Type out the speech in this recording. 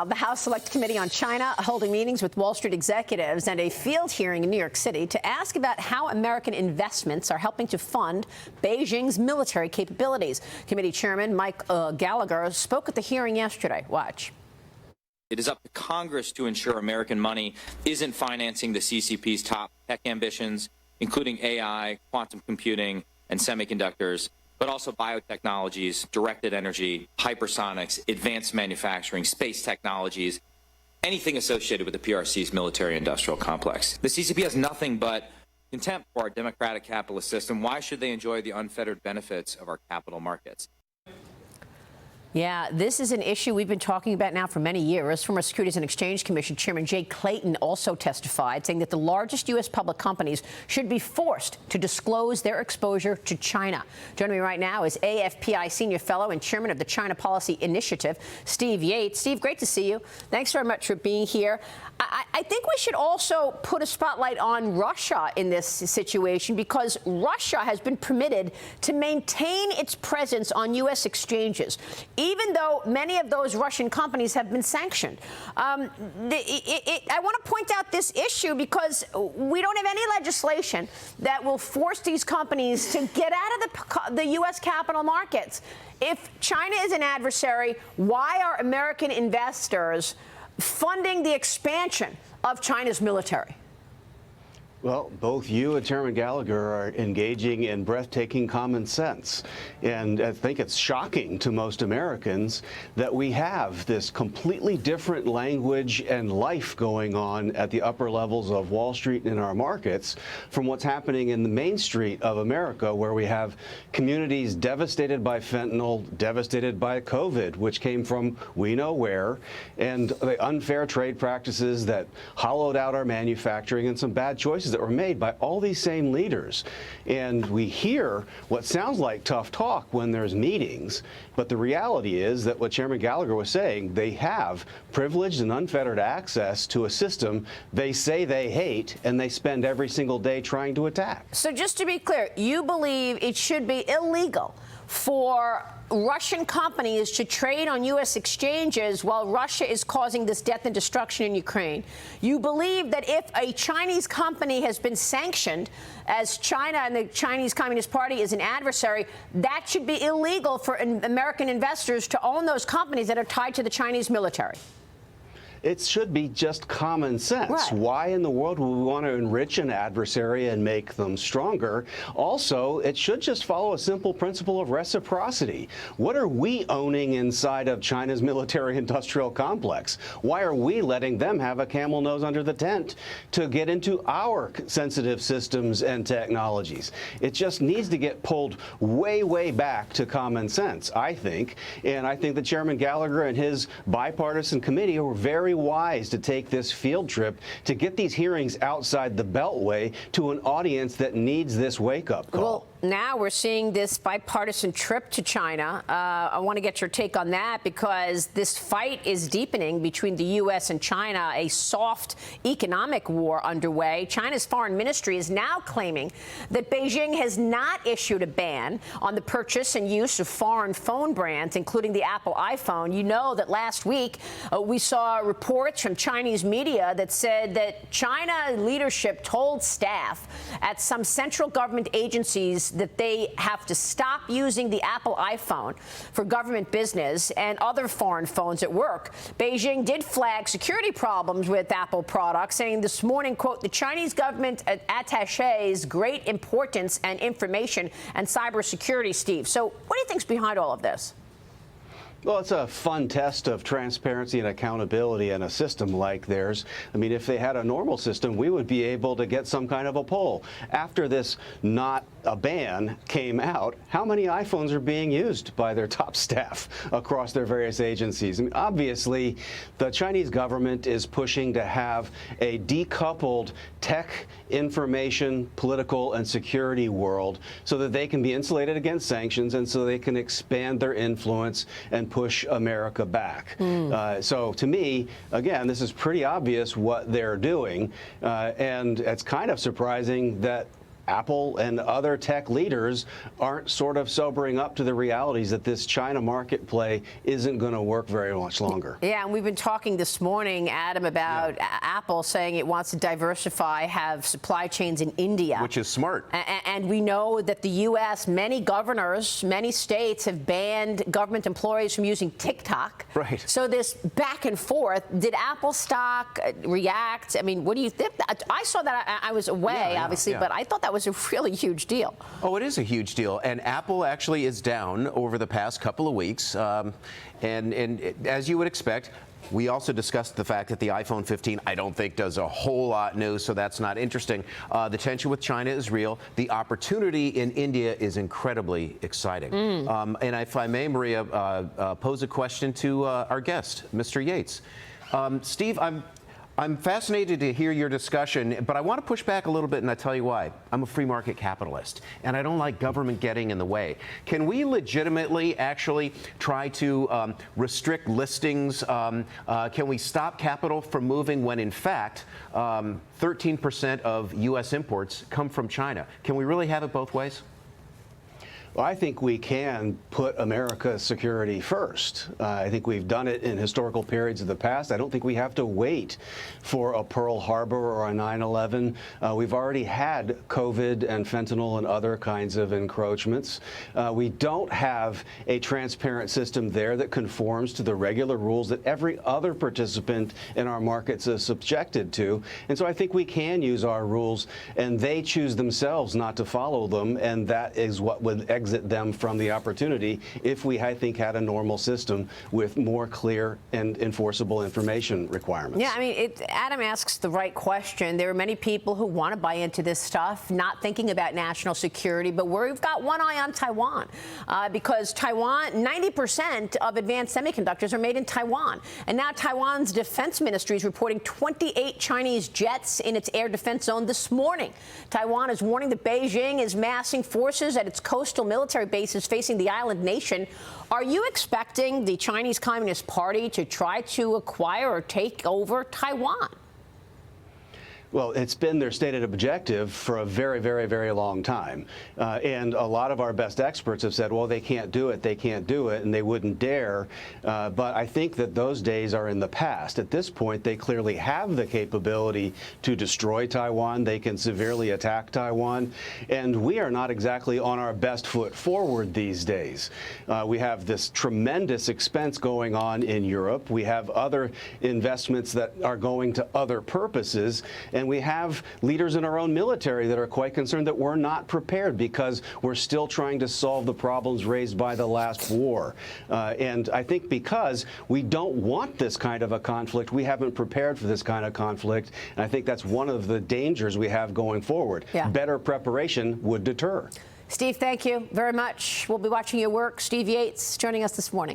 Meanwhile, the House Select Committee on China holding meetings with Wall Street executives and a field hearing in New York City to ask about how American investments are helping to fund Beijing's military capabilities. Committee Chairman Mike Gallagher spoke at the hearing yesterday. Watch. It is up to Congress to ensure American money isn't financing the CCP's top tech ambitions, including AI, quantum computing, and semiconductors, but also biotechnologies, directed energy, hypersonics, advanced manufacturing, space technologies, anything associated with the PRC's military-industrial complex. The CCP has nothing but contempt for our democratic capitalist system. Why should they enjoy the unfettered benefits of our capital markets? Yeah, this is an issue we've been talking about now for many years. Former Securities and Exchange Commission Chairman Jay Clayton also testified, saying that the largest U.S. public companies should be forced to disclose their exposure to China. Joining me right now is AFPI Senior Fellow and Chairman of the China Policy Initiative, Steve Yates. Steve, great to see you. Thanks very much for being here. I think we should also put a spotlight on Russia in this situation, because Russia has been permitted to maintain its presence on U.S. exchanges, even though many of those Russian companies have been sanctioned. I want to point out this issue because we don't have any legislation that will force these companies to get out of the U.S. capital markets. If China is an adversary, why are American investors funding the expansion of China's military? Well, both you and Chairman Gallagher are engaging in breathtaking common sense. And I think it's shocking to most Americans that we have this completely different language and life going on at the upper levels of Wall Street and in our markets from what's happening in the main street of America, where we have communities devastated by fentanyl, devastated by COVID, which came from we know where, and the unfair trade practices that hollowed out our manufacturing, and some bad choices that were made by all these same leaders. And we hear what sounds like tough talk when there's meetings, but the reality is that what Chairman Gallagher was saying, they have privileged and unfettered access to a system they say they hate and they spend every single day trying to attack. So just to be clear, you believe it should be illegal for Russian companies to trade on U.S. exchanges while Russia is causing this death and destruction in Ukraine. You believe that if a Chinese company has been sanctioned, as China and the Chinese Communist Party is an adversary, that should be illegal for American investors to own those companies that are tied to the Chinese military. It should be just common sense. Right. Why in the world would we want to enrich an adversary and make them stronger? Also, it should just follow a simple principle of reciprocity. What are we owning inside of China's military-industrial complex? Why are we letting them have a camel nose under the tent to get into our sensitive systems and technologies? It just needs to get pulled way, way back to common sense, I think. And I think that Chairman Gallagher and his bipartisan committee are very wise to take this field trip to get these hearings outside the Beltway to an audience that needs this wake-up call. Well, now we're seeing this bipartisan trip to China. I want to get your take on that, because this fight is deepening between the U.S. and China, a soft economic war underway. China's foreign ministry is now claiming that Beijing has not issued a ban on the purchase and use of foreign phone brands, including the Apple iPhone. You know that last week we saw reports from Chinese media that said that China leadership told staff at some central government agencies that they have to stop using the Apple iPhone for government business and other foreign phones at work. Beijing did flag security problems with Apple products, saying this morning, quote, the Chinese government attaches great importance and information and cybersecurity, Steve. So what do you think's behind all of this? Well, it's a fun test of transparency and accountability in a system like theirs. I mean, if they had a normal system, we would be able to get some kind of a poll. After this not a ban came out, how many iPhones are being used by their top staff across their various agencies? I mean, obviously, the Chinese government is pushing to have a decoupled tech, information, political, and security world so that they can be insulated against sanctions and so they can expand their influence and push America back. So to me, again, this is pretty obvious what they're doing, and it's kind of surprising that Apple and other tech leaders aren't sort of sobering up to the realities that this China market play isn't going to work very much longer. Yeah, and we've been talking this morning, Adam, about Apple saying it wants to diversify, have supply chains in India. Which is smart. And we know that the U.S., many governors, many states have banned government employees from using TikTok. Right. So this back and forth, did Apple stock react? I mean, what do you think? I saw that. I was away, obviously, but I thought that was a really huge deal. Oh, it is a huge deal. And Apple actually is down over the past couple of weeks. And as you would expect, we also discussed the fact that the iPhone 15, I don't think, does a whole lot new, so that's not interesting. The tension with China is real. The opportunity in India is incredibly exciting. And if I may, Maria, pose a question to our guest, Mr. Yates. Steve, I'm fascinated to hear your discussion, but I want to push back a little bit, and I tell you why. I'm a free market capitalist, and I don't like government getting in the way. Can we legitimately actually try to restrict listings? Can we stop capital from moving when, in fact, 13% of U.S. imports come from China? Can we really have it both ways? Well, I think we can put America's security first. I think we've done it in historical periods of the past. I don't think we have to wait for a Pearl Harbor or a 9/11. We've already had COVID and fentanyl and other kinds of encroachments. We don't have a transparent system there that conforms to the regular rules that every other participant in our markets is subjected to. And so I think we can use our rules, and they choose themselves not to follow them, and that is what would exit them from the opportunity if we, I think, had a normal system with more clear and enforceable information requirements. Yeah, I mean, Adam asks the right question. There are many people who want to buy into this stuff, not thinking about national security, but we've got one eye on Taiwan because Taiwan, 90% of advanced semiconductors are made in Taiwan. And now Taiwan's defense ministry is reporting 28 Chinese jets in its air defense zone this morning. Taiwan is warning that Beijing is massing forces at its coastal military bases facing the island nation. Are you expecting the Chinese Communist Party to try to acquire or take over Taiwan? Well, it's been their stated objective for a very, very, very long time. And a lot of our best experts have said, well, they can't do it, and they wouldn't dare. But I think that those days are in the past. At this point, they clearly have the capability to destroy Taiwan. They can severely attack Taiwan. And we are not exactly on our best foot forward these days. We have this tremendous expense going on in Europe. We have other investments that are going to other purposes. And we have leaders in our own military that are quite concerned that we're not prepared because we're still trying to solve the problems raised by the last war. And I think because we don't want this kind of a conflict, we haven't prepared for this kind of conflict. And I think that's one of the dangers we have going forward. Yeah. Better preparation would deter. Steve, thank you very much. We'll be watching your work. Steve Yates joining us this morning.